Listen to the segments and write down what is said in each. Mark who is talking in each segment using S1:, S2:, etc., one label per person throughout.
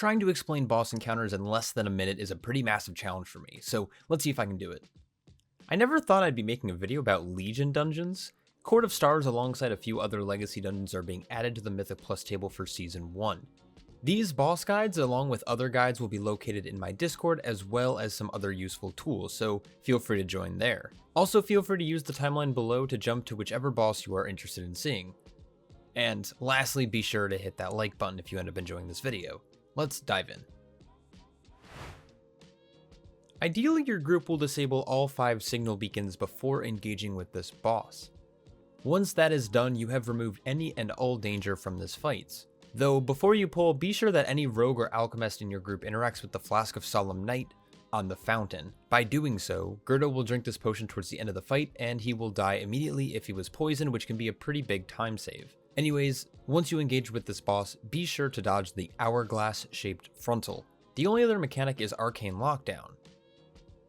S1: Trying to explain boss encounters in less than a minute is a pretty massive challenge for me, so let's see if I can do it. I never thought I'd be making a video about Legion dungeons. Court of Stars alongside a few other legacy dungeons are being added to the Mythic Plus table for Season 1. These boss guides along with other guides will be located in my Discord as well as some other useful tools, so feel free to join there. Also feel free to use the timeline below to jump to whichever boss you are interested in seeing. And lastly, be sure to hit that like button if you end up enjoying this video. Let's dive in. Ideally, your group will disable all 5 signal beacons before engaging with this boss. Once that is done, you have removed any and all danger from this fight. Though before you pull, be sure that any rogue or alchemist in your group interacts with the Flask of Solemn Night on the fountain. By doing so, Gerdo will drink this potion towards the end of the fight, and he will die immediately if he was poisoned, which can be a pretty big time save. Anyways, once you engage with this boss, be sure to dodge the hourglass-shaped frontal. The only other mechanic is Arcane Lockdown.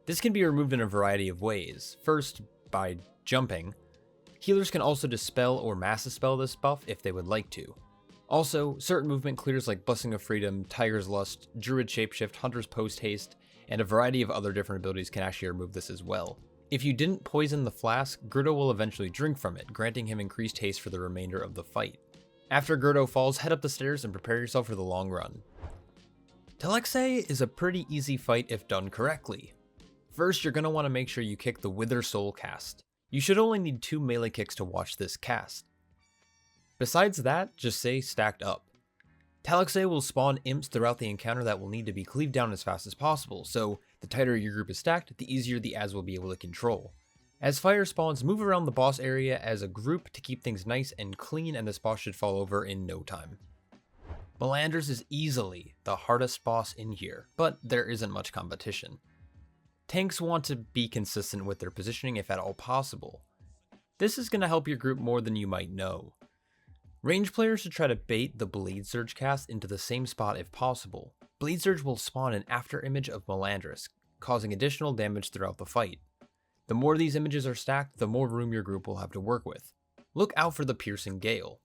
S1: This can be removed in a variety of ways. First, by jumping. Healers can also dispel or mass dispel this buff if they would like to. Also, certain movement clears like Blessing of Freedom, Tiger's Lust, Druid Shapeshift, Hunter's Post Haste, and a variety of other different abilities can actually remove this as well. If you didn't poison the flask, Gerdo will eventually drink from it, granting him increased haste for the remainder of the fight. After Gerdo falls, head up the stairs and prepare yourself for the long run. Talixae is a pretty easy fight if done correctly. First, you're going to want to make sure you kick the Wither Soul cast. You should only need 2 melee kicks to watch this cast. Besides that, just stay stacked up. Talixae will spawn imps throughout the encounter that will need to be cleaved down as fast as possible, so the tighter your group is stacked, the easier the ads will be able to control. As fire spawns, move around the boss area as a group to keep things nice and clean, and this boss should fall over in no time. Melandrus is easily the hardest boss in here, but there isn't much competition. Tanks want to be consistent with their positioning if at all possible. This is going to help your group more than you might know. Range players should try to bait the Blade Surge cast into the same spot if possible. Blade Surge will spawn an after image of Melandrus, causing additional damage throughout the fight. The more these images are stacked, the more room your group will have to work with. Look out for the Piercing Gale.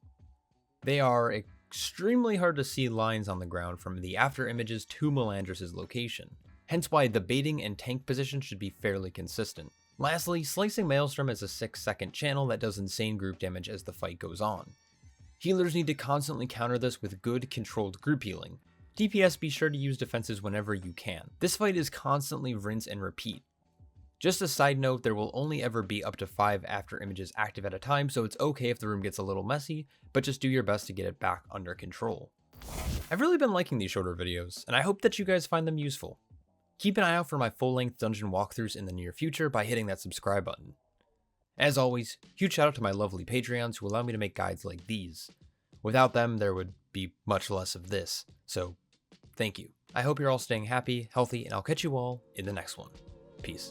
S1: They are extremely hard to see lines on the ground from the after images to Melandrus' location, hence why the baiting and tank position should be fairly consistent. Lastly, Slicing Maelstrom is a 6-second channel that does insane group damage as the fight goes on. Healers need to constantly counter this with good, controlled group healing. DPS, be sure to use defenses whenever you can. This fight is constantly rinse and repeat. Just a side note, there will only ever be up to 5 after images active at a time, so it's okay if the room gets a little messy, but just do your best to get it back under control. I've really been liking these shorter videos, and I hope that you guys find them useful. Keep an eye out for my full-length dungeon walkthroughs in the near future by hitting that subscribe button. As always, huge shout out to my lovely Patreons who allow me to make guides like these. Without them, there would be much less of this, so thank you. I hope you're all staying happy, healthy, and I'll catch you all in the next one. Peace.